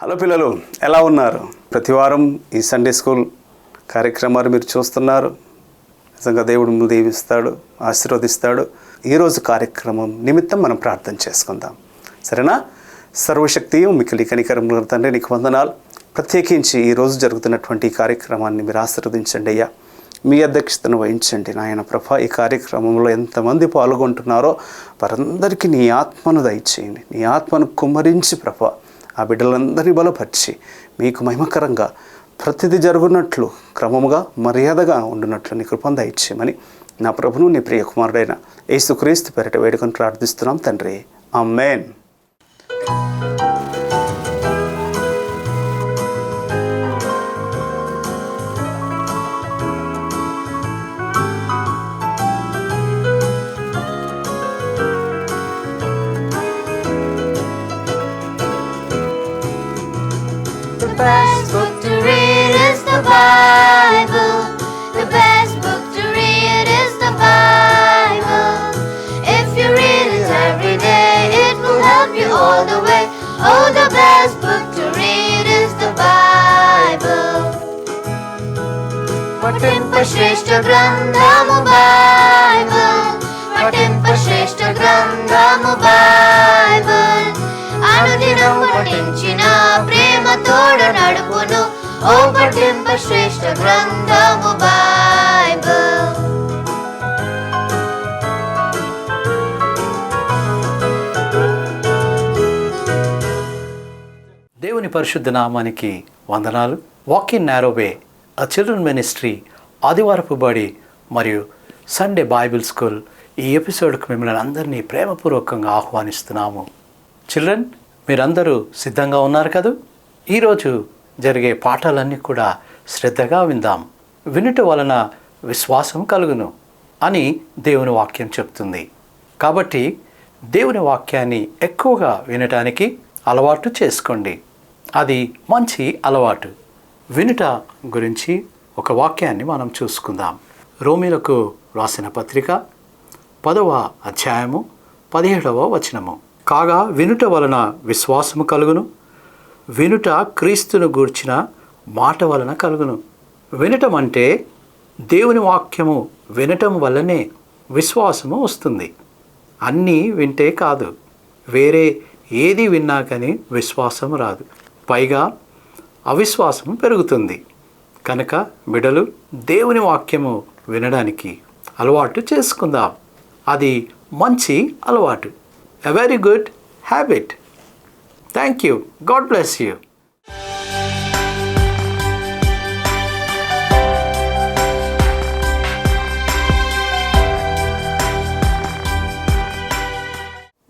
Hello పిల్లలు, ఎలా ఉన్నారు? ప్రతివారం ఈ సండే స్కూల్ కార్యక్రమాలు మీరు చూస్తున్నారు. నిజంగా దేవుడు మిమ్మల్ని దీవిస్తాడు, ఆశీర్వదిస్తాడు. ఈరోజు కార్యక్రమం నిమిత్తం మనం ప్రార్థన చేసుకుందాం, సరేనా? సర్వశక్తియు మిక్కిలి కనికరముల తండ్రి, నీకు వందనాలు. ప్రత్యేకించి ఈరోజు జరుగుతున్నటువంటి ఈ కార్యక్రమాన్ని మీరు ఆశీర్వదించండి అయ్యా. మీ అధ్యక్షతను వహించండి నాయన ప్రభా. ఈ కార్యక్రమంలో ఎంతమంది పాల్గొంటున్నారో వారందరికీ నీ ఆత్మను దయచేయండి. నీ ఆత్మను కుమ్మరించి ప్రభా ఆ బిడ్డలందరినీ బలపరిచి మీకు మహిమకరంగా ప్రతిదీ జరుగునట్లు, క్రమముగా మర్యాదగా ఉండునట్లు నీ కృపను దయచేయమని నా ప్రభును నీ ప్రియ కుమారుడైన యేసుక్రీస్తు పేరిట వేడుకొని ప్రార్థిస్తున్నాం తండ్రి, ఆమేన్. The best book to read is the Bible. The best book to read is the Bible. If you read it every day, it will help you all the way. Oh, the best book to read is the Bible. Patimpa Shrestha Grandhamu Bible. Patimpa Shrestha Grandhamu Bible. అనుదినం పఠించిన ప్రేమ తోడ నడుపును. ఓ పఠింప శ్రేష్ఠ గ్రంథము Bible. దేవుని పరిశుద్ధ నామానికి వందనాలు. Walk in నారోవే ఆ children ministry ఆదివారపు బడి మరియు సండే బైబిల్ స్కూల్ ఈ ఎపిసోడ్కు మిమ్మల్ని అందరినీ ప్రేమపూర్వకంగా ఆహ్వానిస్తున్నాము. చిల్డ్రన్, మీరందరూ సిద్ధంగా ఉన్నారు కదా? ఈరోజు జరిగే పాఠాలన్నీ కూడా శ్రద్ధగా విందాం. వినుట వలన విశ్వాసం కలుగును అని దేవుని వాక్యం చెప్తుంది. కాబట్టి దేవుని వాక్యాన్ని ఎక్కువగా వినటానికి అలవాటు చేసుకోండి. అది మంచి అలవాటు. వినుట గురించి ఒక వాక్యాన్ని మనం చూసుకుందాం. రోమీలకు రాసిన పత్రిక 10వ అధ్యాయము 17వ వచనము. కాగా వినుట వలన విశ్వాసము కలుగును, వినుట క్రీస్తును గూర్చిన మాట వలన కలుగును. వినటం అంటే దేవుని వాక్యము వినటం వల్లనే విశ్వాసము వస్తుంది. అన్నీ వింటే కాదు, వేరే ఏది విన్నా కానీ విశ్వాసం రాదు. పైగా అవిశ్వాసం పెరుగుతుంది. కనుక బిడ్డలు, దేవుని వాక్యము వినడానికి అలవాటు చేసుకుందాం. అది మంచి అలవాటు. A very good habit. Thank you. God bless you.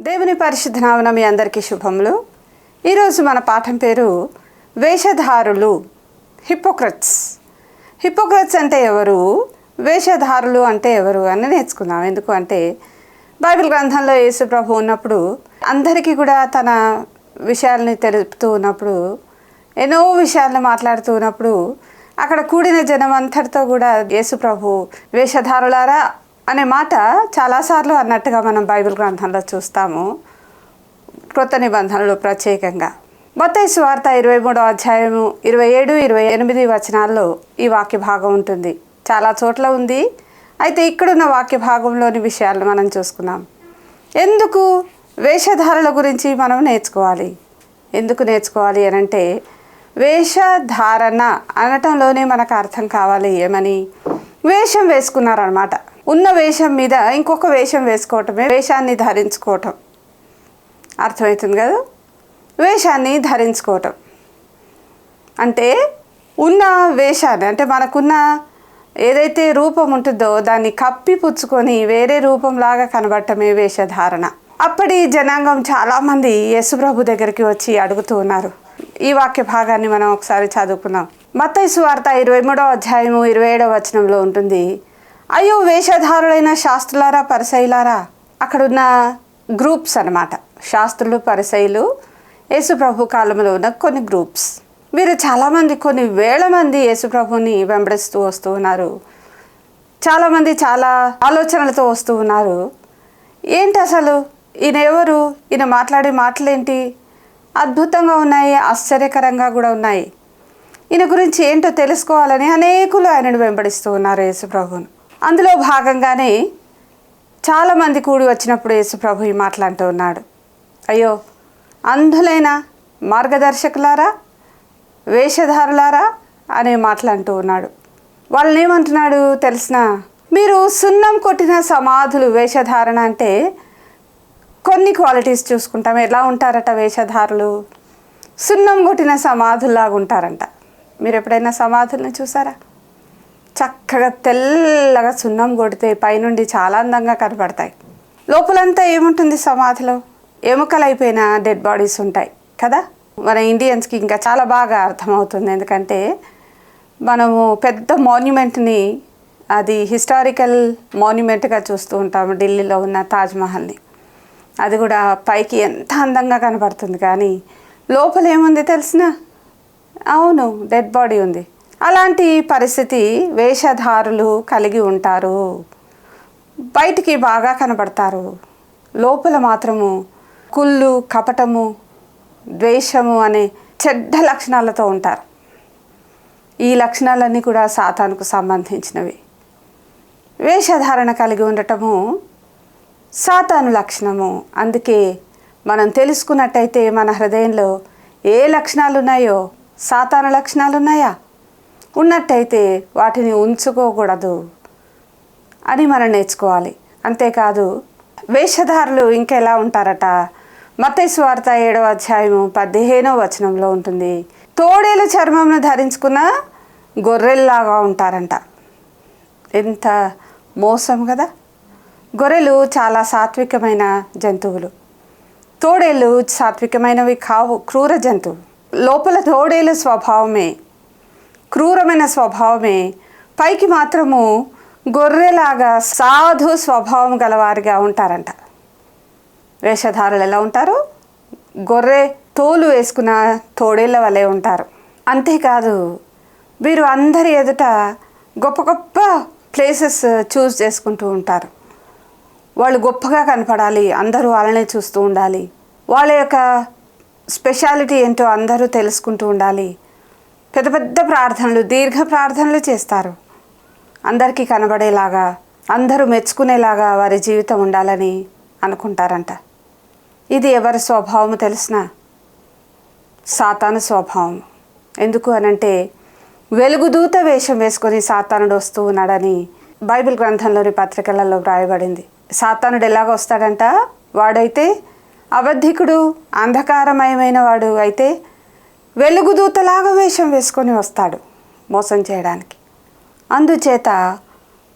దేవుని పరిశుద్ధ నామమున మీ అందరికీ శుభములు. ఈరోజు మన పాఠం పేరు వేషధారులు, హిపోక్రట్స్. హిపోక్రట్స్ అంటే ఎవరు, వేషధారులు అంటే ఎవరు అని నేర్చుకుందాం. ఎందుకు అంటే బైబిల్ గ్రంథంలో యేసు ప్రభు ఉన్నప్పుడు అందరికీ కూడా తన విషయాల్ని తెలుపుతూ ఉన్నప్పుడు, ఎన్నో విషయాలను మాట్లాడుతూ ఉన్నప్పుడు అక్కడ కూడిన జనం అంతటితో కూడా యేసు ప్రభు వేషధారులారా అనే మాట చాలాసార్లు అన్నట్టుగా మనం బైబిల్ గ్రంథంలో చూస్తాము. క్రొత్త నిబంధనలు ప్రత్యేకంగా మత్తయి సువార్త 23వ అధ్యాయము 27, 28 వచనాల్లో ఈ వాక్య భాగం ఉంటుంది. చాలా చోట్ల ఉంది. అయితే ఇక్కడున్న వాక్య భాగంలోని విషయాలను మనం చూసుకున్నాం. ఎందుకు వేషధారుల గురించి మనం నేర్చుకోవాలి? ఎందుకు నేర్చుకోవాలి అని అంటే, వేషధారణ అనటంలోనే మనకు అర్థం కావాలి. ఏమని? వేషం వేసుకున్నారనమాట. ఉన్న వేషం మీద ఇంకొక వేషం వేసుకోవటమే వేషాన్ని ధరించుకోవటం. అర్థమవుతుంది కదా? వేషాన్ని ధరించుకోవటం అంటే ఉన్న వేషాన్ని, అంటే మనకున్న ఏదైతే రూపం ఉంటుందో దాన్ని కప్పిపుచ్చుకొని వేరే రూపంలాగా కనబడటమే వేషధారణ. అప్పటి జనాంగం చాలామంది యేసుప్రభు దగ్గరికి వచ్చి అడుగుతూ ఉన్నారు. ఈ వాక్య భాగాన్ని మనం ఒకసారి చదువుకుందాం. మత్తయి సువార్త 23వ అధ్యాయము 27వ వచనంలో ఉంటుంది, అయ్యో వేషధారులైన శాస్త్రులారా, పరిసయ్యులారా. అక్కడున్న గ్రూప్స్ అన్నమాట. శాస్త్రులు, పరిసయ్యులు యేసుప్రభు కాలంలో ఉన్న కొన్ని గ్రూప్స్. వీరు చాలామంది, కొన్ని వేల మంది యేసుప్రభుని వెంబడిస్తూ వస్తూ ఉన్నారు. చాలామంది చాలా ఆలోచనలతో వస్తూ ఉన్నారు. ఏంటి అసలు ఈయన ఎవరు, ఈయన మాట్లాడే మాటలేంటి, అద్భుతంగా ఉన్నాయి, ఆశ్చర్యకరంగా కూడా ఉన్నాయి. ఈయన గురించి ఏంటో తెలుసుకోవాలని అనేకులు ఆయనను వెంబడిస్తూ ఉన్నారు యేసుప్రభువును. అందులో భాగంగానే చాలామంది కూడి వచ్చినప్పుడు యేసుప్రభు ఈ మాటలంటూ ఉన్నాడు. అయ్యో అంధులైన మార్గదర్శకులారా, వేషధారులారా అనే మాటలు అంటూ ఉన్నాడు. వాళ్ళని ఏమంటున్నాడు తెలిసిన, మీరు సున్నం కొట్టిన సమాధులు. వేషధారణ అంటే కొన్ని క్వాలిటీస్ చూసుకుంటాం. ఎలా ఉంటారట వేషధారులు? సున్నం కొట్టిన సమాధుల్లాగా ఉంటారంట. మీరు ఎప్పుడైనా సమాధుల్ని చూసారా? చక్కగా తెల్లగా సున్నం కొడితే పైనుండి చాలా అందంగా కనపడతాయి. లోపలంతా ఏముంటుంది సమాధిలో? ఎముకలైపోయిన డెడ్ బాడీస్ ఉంటాయి కదా. మన ఇండియన్స్కి ఇంకా చాలా బాగా అర్థమవుతుంది. ఎందుకంటే మనము పెద్ద మాన్యుమెంట్ని, అది హిస్టారికల్ మాన్యుమెంట్గా చూస్తూ ఉంటాము, ఢిల్లీలో ఉన్న తాజ్మహల్ని. అది కూడా పైకి ఎంత అందంగా కనపడుతుంది, కానీ లోపల ఏముంది తెలిసిన? అవును, డెడ్ బాడీ ఉంది. అలాంటి పరిస్థితి వేషధారులు కలిగి ఉంటారు. బయటికి బాగా కనబడతారు, లోపల మాత్రము కుళ్ళు, కపటము, ద్వేషము అనే చెడ్డ లక్షణాలతో ఉంటారు. ఈ లక్షణాలన్నీ కూడా సాతానుకు సంబంధించినవి. వేషధారణ కలిగి ఉండటము సాతాను లక్షణము. అందుకే మనం తెలుసుకున్నట్టయితే మన హృదయంలో ఏ లక్షణాలు ఉన్నాయో, సాతాను లక్షణాలు ఉన్నాయా, ఉన్నట్టయితే వాటిని ఉంచుకోకూడదు అని మనం నేర్చుకోవాలి. అంతేకాదు వేషధారులు ఇంకెలా ఉంటారట? మత్తయి సువార్త 7వ అధ్యాయము 15వ వచనంలో ఉంటుంది. తోడేలు చర్మంను ధరించుకున్న గొర్రెల్లాగా ఉంటారంట. ఎంత మోసం కదా. గొర్రెలు చాలా సాత్వికమైన జంతువులు, తోడేళ్ళు సాత్వికమైనవి కావు, క్రూర జంతువు. లోపల తోడేలు స్వభావమే, క్రూరమైన స్వభావమే, పైకి మాత్రము గొర్రెలాగా సాధు స్వభావం గలవారిగా ఉంటారంట. వేషధారులు ఎలా ఉంటారు? గొర్రె తోలు వేసుకున్న తోడేళ్ళ వలె ఉంటారు. అంతేకాదు వీరు అందరి ఎదుట గొప్ప గొప్ప ప్లేసెస్ చూస్ చేసుకుంటూ ఉంటారు. వాళ్ళు గొప్పగా కనపడాలి, అందరూ వాళ్ళనే చూస్తూ ఉండాలి, వాళ్ళ యొక్క స్పెషాలిటీ ఏంటో అందరూ తెలుసుకుంటూ ఉండాలి. పెద్ద పెద్ద ప్రార్థనలు, దీర్ఘ ప్రార్థనలు చేస్తారు. అందరికీ కనబడేలాగా, అందరూ మెచ్చుకునేలాగా వారి జీవితం ఉండాలని అనుకుంటారంట. ఇది ఎవరి స్వభావము తెలిసిన? సాతాను స్వభావం. ఎందుకు అనంటే వెలుగుదూత వేషం వేసుకొని సాతానుడు వస్తూ ఉన్నాడని బైబిల్ గ్రంథంలోని పత్రికలలో వ్రాయబడింది. సాతానుడు ఎలాగ వస్తాడంట? వాడైతే అబద్ధికుడు, అంధకారమయమైన వాడు అయితే వెలుగుదూతలాగా వేషం వేసుకొని వస్తాడు మోసం చేయడానికి. అందుచేత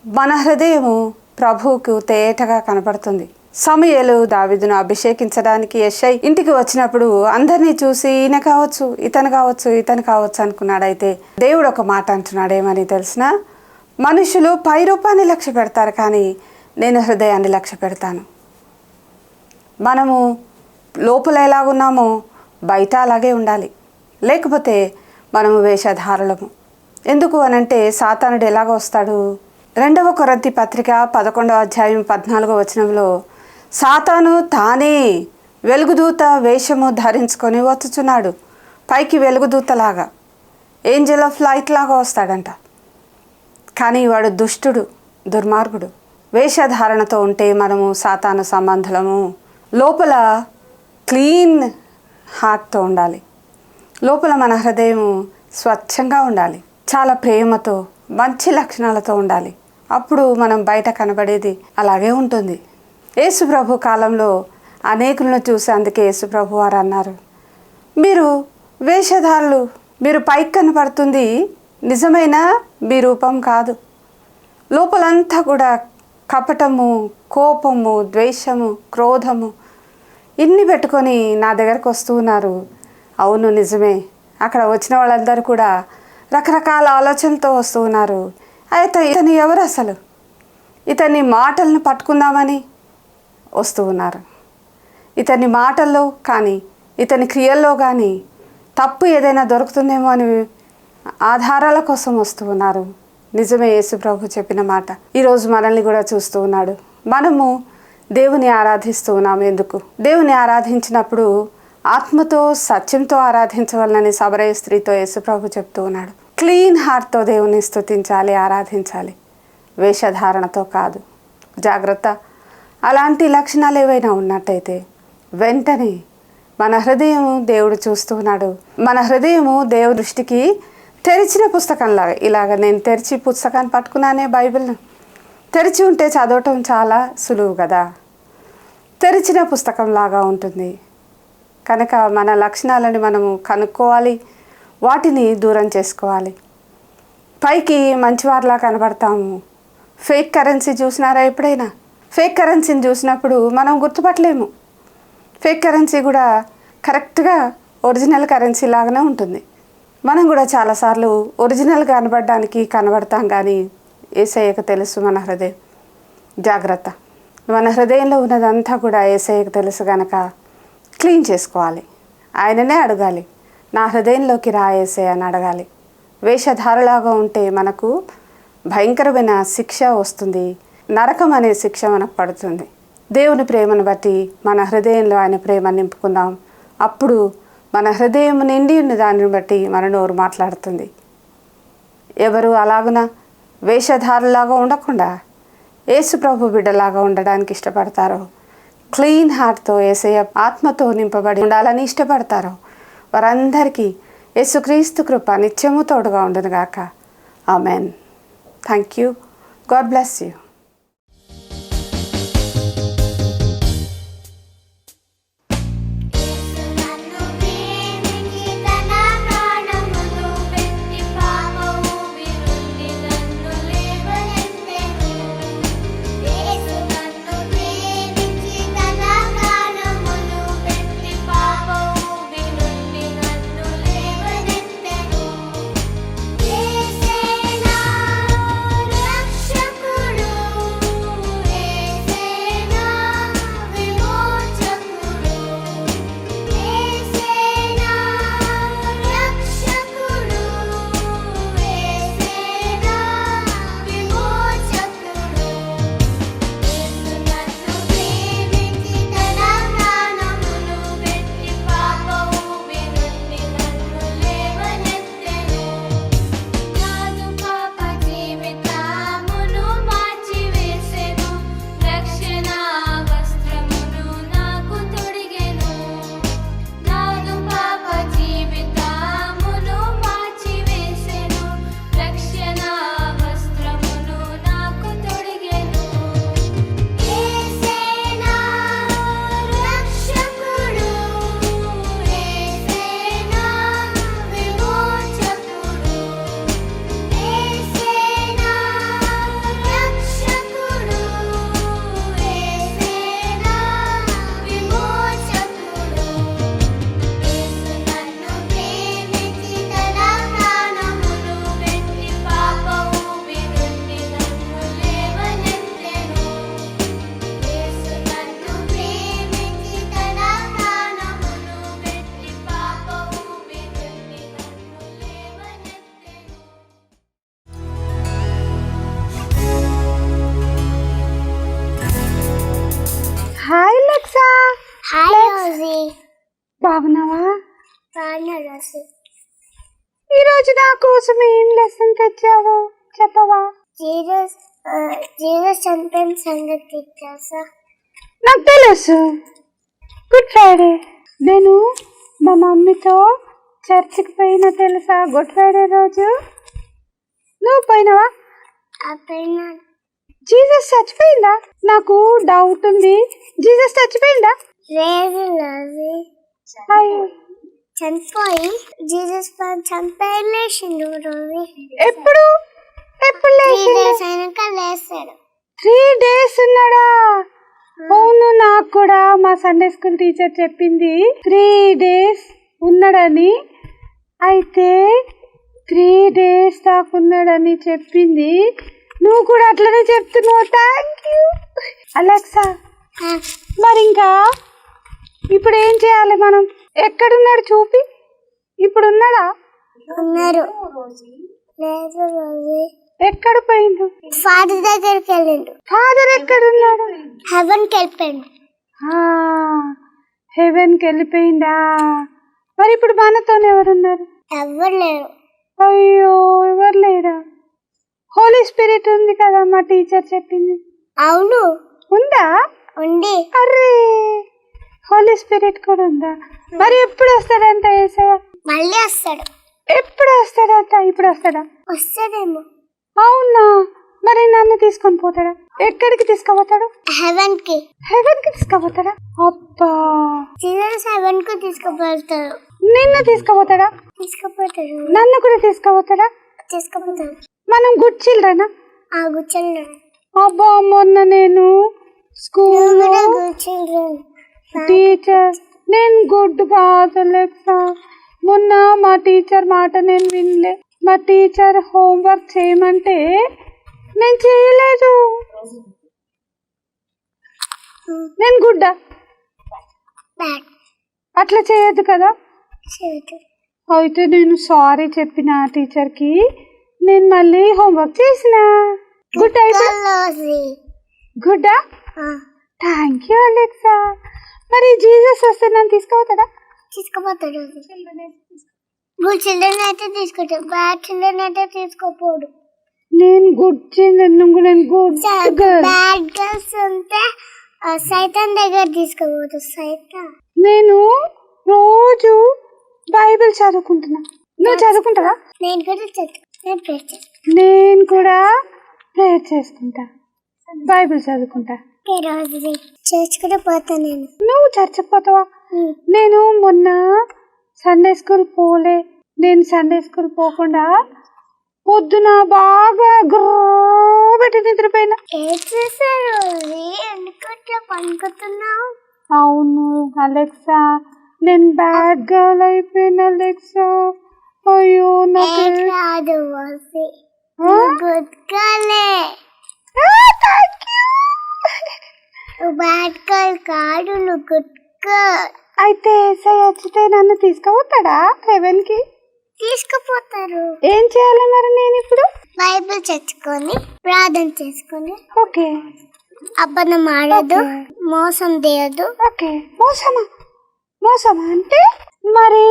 మన హృదయము ప్రభువుకు తేటగా కనపడుతుంది. సమూయేలు దావీదును అభిషేకించడానికి యెషై ఇంటికి వచ్చినప్పుడు అందరినీ చూసి ఈయన కావచ్చు, ఇతను కావచ్చు, ఇతను కావచ్చు అనుకున్నాడు. అయితే దేవుడు ఒక మాట అంటున్నాడు. ఏమని తెలిసిన? మనుషులు పై రూపాన్ని లక్ష్య పెడతారు, కానీ నేను హృదయాన్ని లక్ష్య పెడతాను. మనము లోపల ఎలాగున్నామో బయట అలాగే ఉండాలి, లేకపోతే మనము వేషధారులము. ఎందుకు అనంటే సాతానుడు ఎలాగ వస్తాడు? 2వ కొరింథీ పత్రిక 11వ అధ్యాయం 14వ వచనంలో సాతాను తానే వెలుగుదూత వేషము ధరించుకొని వచ్చుచున్నాడు. పైకి వెలుగుదూతలాగా, ఏంజల్ ఆఫ్ లైట్ లాగా వస్తాడంట. కానీ వాడు దుష్టుడు, దుర్మార్గుడు. వేషధారణతో ఉంటే మనము సాతాను సంబంధులము. లోపల క్లీన్ హార్ట్తో ఉండాలి, లోపల మన హృదయము స్వచ్ఛంగా ఉండాలి, చాలా ప్రేమతో, మంచి లక్షణాలతో ఉండాలి. అప్పుడు మనం బయట కనబడేది అలాగే ఉంటుంది. యేసుప్రభు కాలంలో అనేకులను చూసి అందుకే యేసుప్రభు వారు అన్నారు, మీరు వేషధారులు, మీరు పైకి కనపడుతుంది నిజమైన మీ రూపం కాదు, లోపలంతా కూడా కపటము, కోపము, ద్వేషము, క్రోధము ఇన్ని పెట్టుకొని నా దగ్గరకు వస్తూ ఉన్నారు. అవును నిజమే, అక్కడ వచ్చిన వాళ్ళందరూ కూడా రకరకాల ఆలోచనలతో వస్తూ ఉన్నారు. అయితే ఇతను ఎవరు అసలు? ఇతని మాటలను పట్టుకుందామని వస్తూ ఉన్నారు. ఇతని మాటల్లో కానీ ఇతని క్రియల్లో కానీ తప్పు ఏదైనా దొరుకుతుందేమో అని ఆధారాల కోసం వస్తూ ఉన్నారు. నిజమే, యేసు ప్రభు చెప్పిన మాట ఈరోజు మనల్ని కూడా చూస్తూ ఉన్నాడు. మనము దేవుని ఆరాధిస్తూ ఉన్నాము. ఎందుకు? దేవుని ఆరాధించినప్పుడు ఆత్మతో సత్యంతో ఆరాధించవాలని సమరయ స్త్రీతో యేసుప్రభు చెప్తూ ఉన్నాడు. క్లీన్ హార్ట్తో దేవుని స్తుతించాలి, ఆరాధించాలి, వేషధారణతో కాదు. జాగ్రత్త. అలాంటి లక్షణాలు ఏవైనా ఉన్నట్టయితే వెంటనే మన హృదయము దేవుడు చూస్తూ ఉన్నాడు. మన హృదయము దేవుడి దృష్టికి తెరిచిన పుస్తకంలాగా. ఇలాగ నేను తెరిచి పుస్తకాన్ని పట్టుకున్నానే, బైబిల్ను తెరిచి ఉంటే చదవటం చాలా సులువు కదా. తెరిచిన పుస్తకంలాగా ఉంటుంది. కనుక మన లక్షణాలని మనము కనుక్కోవాలి, వాటిని దూరం చేసుకోవాలి. పైకి మంచివారిలా కనబడతాము. ఫేక్ కరెన్సీ చూసినారా ఎప్పుడైనా? ఫేక్ కరెన్సీని చూసినప్పుడు మనం గుర్తుపట్టలేము. ఫేక్ కరెన్సీ కూడా కరెక్ట్గా ఒరిజినల్ కరెన్సీ లాగానే ఉంటుంది. మనం కూడా చాలాసార్లు ఒరిజినల్ కనబడడానికి కనబడతాం, కానీ యేసయ్యకు తెలుసు మన హృదయం. జాగ్రత్త. మన హృదయంలో ఉన్నదంతా కూడా యేసయ్యకు తెలుసు కనుక క్లీన్ చేసుకోవాలి. ఆయననే అడగాలి, నా హృదయంలోకి రా యేసయ్య అని అడగాలి. వేషధారలాగా ఉంటే మనకు భయంకరమైన శిక్ష వస్తుంది. నరకం అనే శిక్ష మనకు పడుతుంది. దేవుని ప్రేమను బట్టి మన హృదయంలో ఆయన ప్రేమ నింపుకుందాం. అప్పుడు మన హృదయం నిండి ఉన్న దానిని బట్టి మన నోరు మాట్లాడుతుంది. ఎవరు అలాగున వేషధారులాగా ఉండకుండా యేసు ప్రభు బిడ్డలాగా ఉండడానికి ఇష్టపడతారో, క్లీన్ హార్ట్తో యేసయ్య ఆత్మతో నింపబడి ఉండాలని ఇష్టపడతారో వారందరికీ యేసుక్రీస్తు కృప నిత్యము తోడుగా ఉండునుగాక. Amen. Thank you. God bless you. Hi Alexa. Hi Rosie. బాగున్నావా? బాగున్నా రోజీ. ఈరోజు నా కోసం ఏం లెసన్ తెచ్చావు చెప్పవా? జీసస్ చనిపోయిన సంగతి తెలుసా? నాకు తెలుసు. Good Friday. నేను మా మమ్మీతో చర్చికి పోయినా తెలుసా? గుడ్ ఫ్రైడే రోజు. నువ్వు పోయినావా? పోయినా. జీసస్ చచ్చిపోయిందా? నాకు డౌట్ ఉంది. జీసస్ చచ్చిపోయిందా? లేదు రోజీ. అయ్యో, చనిపోయి జీసస్ చంపేసిండు రోజీ. ఎప్పుడు ఎప్పుడు 3 days అయినాక లేస్తాడు. 3 days ఉన్నాడా? అవును, నాకు కూడా మా సండే స్కూల్ టీచర్ చెప్పింది 3 days ఉన్నాడని. అయితే 3 days దాకా ఉన్నాడని చెప్పింది. నువ్వు కూడా అట్లనే చెప్తున్నావు. Thank you Alexa. మరి ఇంకా ఇప్పుడు ఏం చేయాలి మనం? ఎక్కడున్నాడు చూపి. ఇప్పుడు ఉన్నాడా? ఉన్నారు. లేదు రోజీ. ఎక్కడ పోయిండు? ఫాదర్ దగ్గరికి వెళ్ళిండు. ఫాదర్ ఎక్కడున్నాడు? హెవెన్కి వెళ్ళిపోయిండు. హెవెన్కి వెళ్ళిపోయిందా? మరి ఇప్పుడు మనతో ఎవరున్నారు? ఎవరు లేరు. అయ్యో, ఎవరు లేరా? హోలీ స్పిరిట్ ఉంది కదా, మా టీచర్ చెప్పింది. అవును, ఉందా? ఉంది. అరే, హోలీ స్పిరిట్ కూడా ఉందా? మరి ఎప్పుడు వస్తాడంట యేసయ్య? మళ్ళీ వస్తాడు. ఎప్పుడు వస్తాడంట? ఇప్పుడు వస్తాడా? వస్తాడేమో. అవునా? మరి నన్ను తీసుకొని పోతాడా? ఎక్కడికి తీసుకుపోతాడు? హెవెన్ కి. హెవెన్ కి తీసుకుపోతాడా? అబ్బా, జీసస్ హెవెన్ కు తీసుకుపోతాడు. నిన్ను తీసుకుపోతాడా? తీసుకుపోతాడు. నన్ను కూడా తీసుకుపోతాడా? తీసుకుపోతాడు. మనం గుడ్ చిల్డ్రనా? ఆ కూర్చోండి. అబ్బా, మొన్న నేను స్కూల్లో టీచర్, నేను గుడ్ కాదు అలెక్సా. మొన్న మా టీచర్ మాట నేను వినలే. మా టీచర్ హోంవర్క్ చేయమంటే నేను చేయలేదు. నేను గుడ్డా? బ్యాడ్. అట్లా చేయొద్దు కదా. చేయదు. అయితే నేను సారీ చెప్పిన టీచర్కి. నేను మళ్ళీ హోంవర్క్ చేసిన. గుడ్ అయిపోయి గుడ్డా? Thank you Alexa. మరి జీసస్ వస్తే నన్ను తీసుకుపోతాడా? తీసుకుపోతాడు. గుడ్ చిల్డ్రన్ అయితే తీసుకుంటాడు, బ్యాడ్ చిల్డ్రన్ అయితే తీసుకోపోడు. నేను గుడ్ చిల్డ్రన్, నేను గుడ్ గర్ల్. బ్యాడ్ గర్ల్స్ ఉంటే సైతాన్ దగ్గర తీసుకోపోదు. సైతాన్. నేను రోజు బైబిల్ చదువుకుంటున్నా. నువ్వు చదువుకుంటావా? నేను కూడా నేను ప్రేర్ చేస్తాను. నేను కూడా ప్రేయర్ చేసుకుంటా, బైబిల్ చదువుకుంటా. రోజు చర్చ్ కూడా పోతాను నేను. నువ్వు చర్చకు పోతావా? నేను మొన్న సండే స్కూల్ పోలే. నేను సండే స్కూల్ పోకుండా పొద్దున బాగా పెట్టి నిద్రపోయినా. ఏం చేశారు? ఎందుకంటే పనుకుతున్నావు? అవును అలెక్సా, నేను బ్యాడ్ గర్ల్ అయిపోయినా అలెక్సా. అయ్యో, నాకు రాదు. గుడ్ గర్లే. బ్యాడ్ గర్ల్ కాదు, నువ్వు గుడ్ గర్ల్. అయితే ఏసై వచ్చితే నన్ను తీసుకుపోతాడా హెవెన్ కి? తీసుకుపోతారు. ఏం చేయాలి మరి నేను ఇప్పుడు? బైబిల్ చదువుకొని ప్రార్థన చేసుకొని. ఓకే. అబద్ధం ఆడదు, మోసం చేయదు. ఓకే. మోసమా? మోసమా అంటే మరి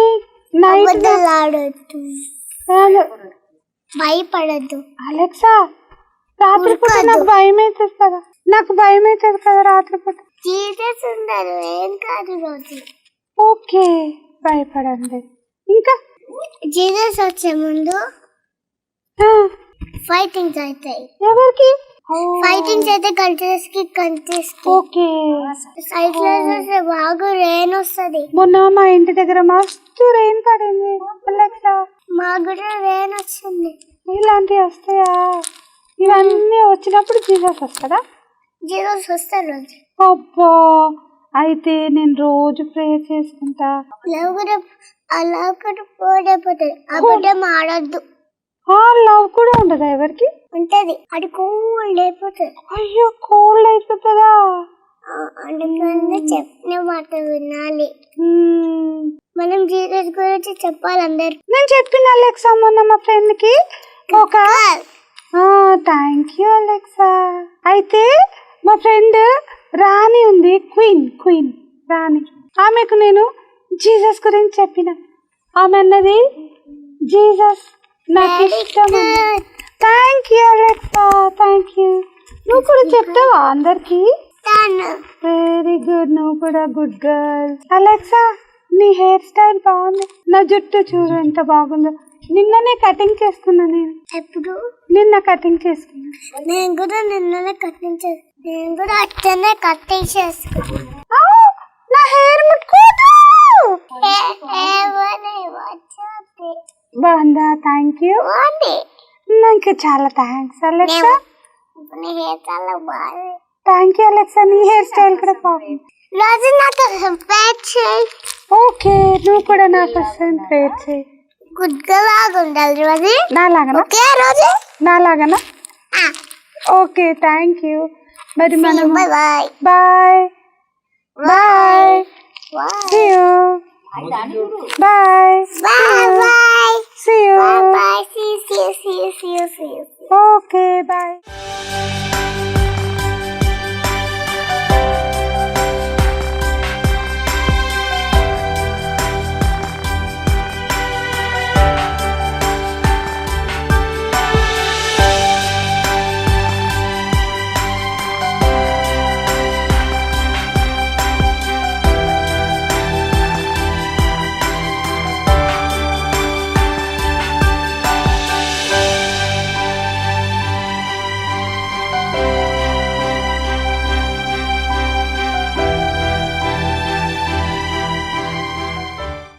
నైట్ ఆడద్దు, భయపడద్దు. అలెక్సా, రాత్రిపూట నాకు భయం అవుతుంది కదా. నాకు భయం అవుతుంది కదా రాత్రిపూట. జీసస్ ఉండదు, ఏం కాదు రోజు. ఓకే, భయపడండి. ఇంకా జీసస్ వచ్చే ముందు ఫైటింగ్స్ అవుతాయి. ఎవరికి ఫైటింగ్స్ అయితే కంట్రీస్ కి కంట్రీస్. ఓకే. సైడ్ లో చూస్తే బాగా రెయిన్ వస్తుంది. మొన్న మా ఇంటి దగ్గర మస్తు రెయిన్ పడింది అలెక్సా. మాకు కూడా రెయిన్ వచ్చింది. ఇలాంటివి వస్తాయా? ఇవన్నీ వచ్చినప్పుడు జీసస్ వస్తాడా? జీసస్ వస్తారు రోజు. అబ్బా, అయితే నేను రోజు ప్రేయర్ చేసుకుంటా. అలా కూడా పోడైపోతుంది. అబద్ధం ఆడద్దు. లవ్ కూడా ఉండదా ఎవరికి? ఉంటది, అది కోల్డ్ అయిపోతుంది. అయ్యో, కోల్డ్ అయిపోతుందా? అందుకని చెప్పిన మాట వినాలి. మనం జీసస్ గురించి చెప్పాలి అందరికి. నేను చెప్పిన అలెక్సా మొన్న మా ఫ్రెండ్ కి ఒక థ్యాంక్ యూ అలెక్సా. అయితే మా ఫ్రెండ్ రాణి ఉంది, క్వీన్ రాణి. ఆమెకు నేను జీసస్ గురించి చెప్పిన. ఆమె అన్నది జీసస్ నాకు ఇష్టం. Thank you Alexa, thank you. నువ్వు కూడా చెప్తావా అందరికి? వెరీ గుడ్, నువ్వు కూడా గుడ్ గర్ల్. అలెక్సా, నీ హెయిర్ స్టైల్ బాగుంది. నా జుట్టు చూడు ఎంత బాగుందో. నిన్ననే కటింగ్ చేసుకున్నా నేను. ఎప్పుడు? నిన్న కటింగ్ చేసుకున్నా. నేను కూడా నిన్ననే కటింగ్ చేసుకున్నా. నేను కూడా అట్టనే కటింగ్ చేసుకున్నా. నా హెయిర్ ముట్టుకోదు. బాగుందా? Thank you. నాకు చాలా థ్యాంక్స్ అలెక్సా. నీ హెయిర్ చాలా బాగుంది. Thank you Alexa. నీ హెయిర్ స్టైల్ కూడా బాగుంది. రోజు నాతో ప్రేర్ చేయి. ఓకే, నువ్వు కూడా నా కోసం ప్రేర్ చేయి. గుడ్ గా లాగా ఉండాలి రోజు. నాలాగనా? ఓకే రోజు నాలాగనా? Okay, thank you. మరి మనం bye bye bye bye. See you. Bye. Bye bye. See you. Bye bye. See you. Okay, bye.